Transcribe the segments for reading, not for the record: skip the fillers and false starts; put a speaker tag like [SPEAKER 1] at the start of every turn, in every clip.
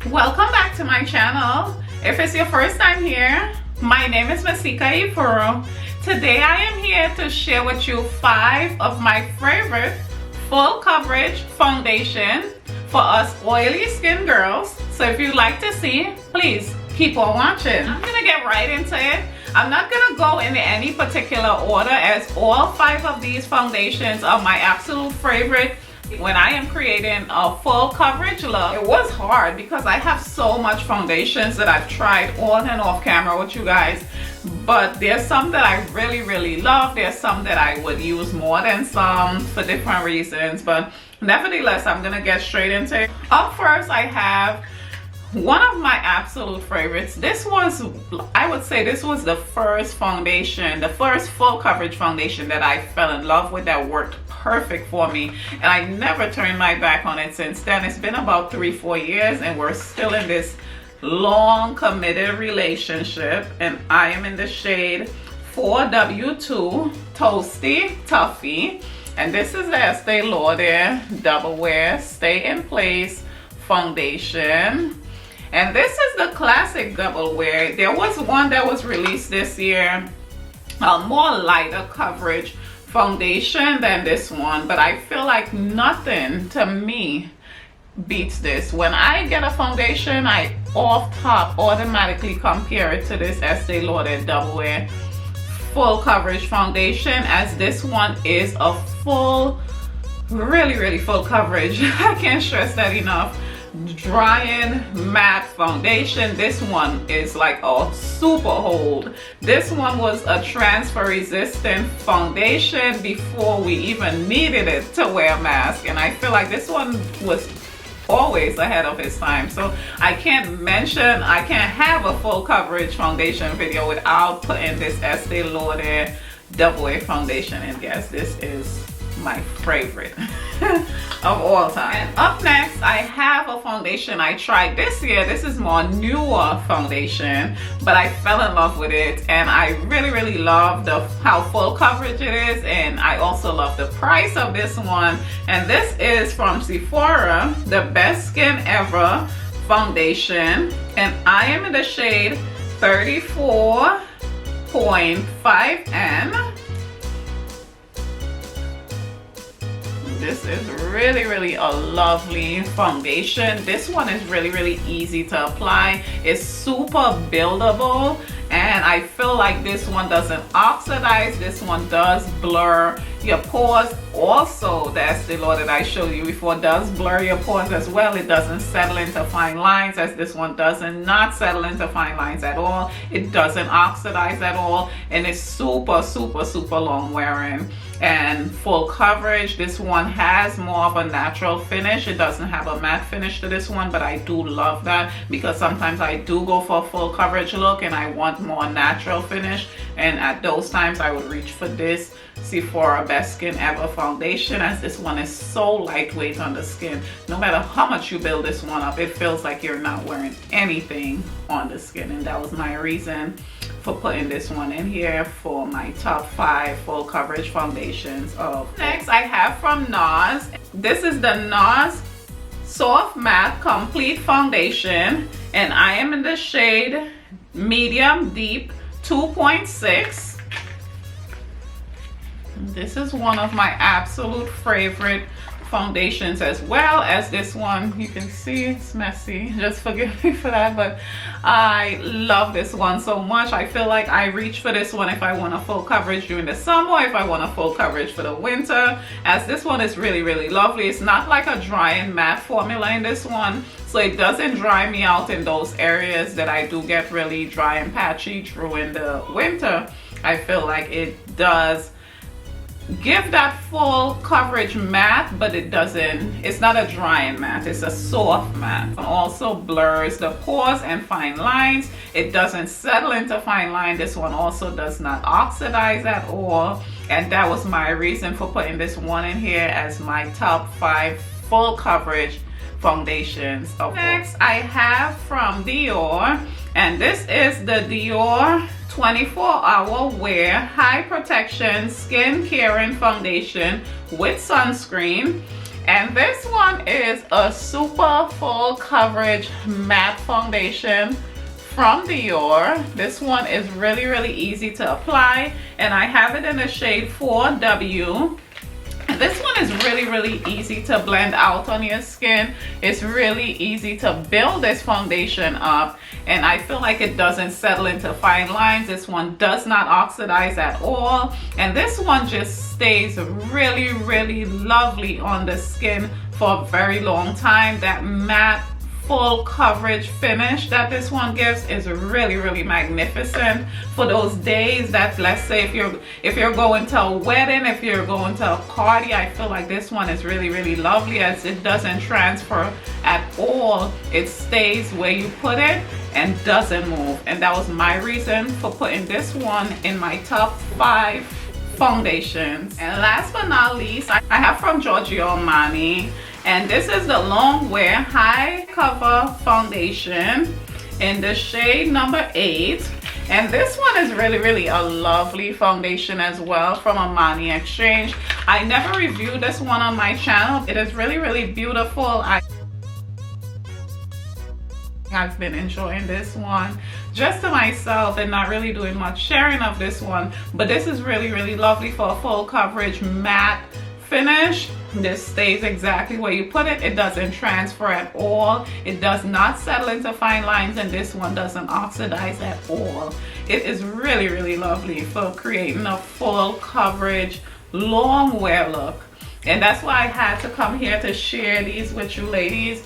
[SPEAKER 1] Welcome back to my channel. If it's your first time here, my name is Masika. Today I am here to share with you 5 of my favorite full coverage foundation for us oily skin girls. So if you'd like to see, please keep on watching. I'm gonna get right into it. I'm not gonna go in any particular order, as all 5 of these foundations are my absolute favorite when I am creating a full coverage look. It was hard because I have so much foundations that I've tried on and off camera with you guys, but there's some that I really love. There's some that I would use more than some for different reasons, but nevertheless, I'm gonna get straight into it. Up first, I have one of my absolute favorites. This was, I would say this was the first foundation, the first full coverage foundation that I fell in love with, that worked perfect for me, and I never turned my back on it since then. It's been about 3-4 years and we're still in this long committed relationship, and I am in the shade 4W2 Toasty Toughy, and this is the Este Lauder Double Wear Stay in Place foundation. And this is the classic double wear. There was one that was released this year, a more lighter coverage foundation than this one, but I feel like nothing to me beats this. When I get a foundation, I off top automatically compare it to this Estee Lauder Double Wear full coverage foundation, as this one is a full, really full coverage. I can't stress that enough. Drying matte foundation. This one is like a super hold. This one was a transfer resistant foundation before we even needed it to wear a mask, and I feel like this one was always ahead of its time. So I can't have a full coverage foundation video without putting this Estee Lauder Double Wear foundation, and yes, this is my favorite of all time. And up next, I have a foundation I tried this year. This is more newer foundation, but I fell in love with it, and I really love how full coverage it is, and I also love the price of this one. And this is from Sephora, the Best Skin Ever foundation, and I am in the shade 34.5N. This is really a lovely foundation. This one is really easy to apply. It's super buildable, and I feel like this one doesn't oxidize. This one does blur your pores. Also, the Estee Lauder that I showed you before does blur your pores as well. It doesn't settle into fine lines, as this one doesn't not settle into fine lines at all. It doesn't oxidize at all, and it's super long wearing and full coverage. This one has more of a natural finish. It doesn't have a matte finish to this one, but I do love that, because sometimes I do go for a full coverage look and I want more natural finish, and at those times I would reach for this Sephora Best Skin Ever foundation, as this one is so lightweight on the skin. No matter how much you build this one up, it feels like you're not wearing anything on the skin, and that was my reason for putting this one in here for my top 5 full coverage foundations. Next, I have from NARS. This is the NARS Soft Matte Complete Foundation, and I am in the shade Medium Deep 2.6. This is one of my absolute favorite foundations, as well as this one. You can see it's messy, just forgive me for that, but I love this one so much. I feel like I reach for this one if I want a full coverage during the summer, or if I want a full coverage for the winter, as this one is really lovely. It's not like a dry and matte formula in this one, so it doesn't dry me out in those areas that I do get really dry and patchy during the winter. I feel like it does give that full coverage matte, but it's not a drying matte, it's a soft matte. It also blurs the pores and fine lines. It doesn't settle into fine line. This one also does not oxidize at all, and that was my reason for putting this one in here as my top 5 full coverage foundations. Next, I have from Dior, and this is the Dior 24-hour wear high protection skin caring foundation with sunscreen, And this one is a super full coverage matte foundation from Dior. This one is really easy to apply, and I have it in the shade 4W. This one is really easy to blend out on your skin. It's really easy to build this foundation up, and I feel like it doesn't settle into fine lines. This one does not oxidize at all, and this one just stays really lovely on the skin for a very long time. That matte full coverage finish that this one gives is really magnificent for those days that, let's say, if you're going to a wedding, if you're going to a party. I feel like this one is really lovely, as it doesn't transfer at all. It stays where you put it and doesn't move, and that was my reason for putting this one in my top 5 foundations. And last but not least, I have from Giorgio Armani, and this is the long wear high cover foundation in the shade number 8. And this one is really a lovely foundation as well, from Armani Exchange. I never reviewed this one on my channel. It is really beautiful. I've been enjoying this one just to myself and not really doing much sharing of this one, but this is really lovely for a full coverage matte finish. This stays exactly where you put it. It doesn't transfer at all. It does not settle into fine lines, and this one doesn't oxidize at all. It is really lovely for creating a full coverage long wear look, and that's why I had to come here to share these with you ladies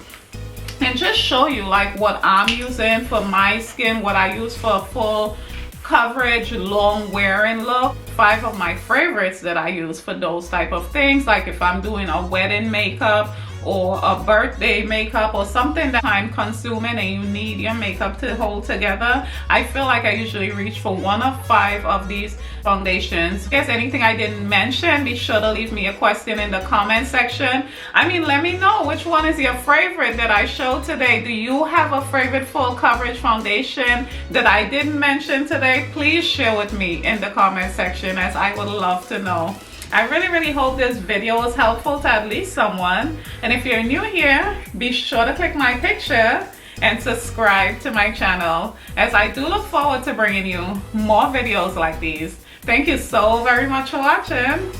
[SPEAKER 1] and just show you like what I'm using for my skin, what I use for a full coverage long wearing look. 5 of my favorites that I use for those type of things, like if I'm doing a wedding makeup or a birthday makeup or something that time consuming and you need your makeup to hold together. I feel like I usually reach for one of 5 of these foundations. If there's anything I didn't mention, be sure to leave me a question in the comment section. I mean, let me know which one is your favorite that I showed today. Do you have a favorite full coverage foundation that I didn't mention today? Please share with me in the comment section, as I would love to know. I really hope this video was helpful to at least someone. And if you're new here, be sure to click my picture and subscribe to my channel, as I do look forward to bringing you more videos like these. Thank you so very much for watching.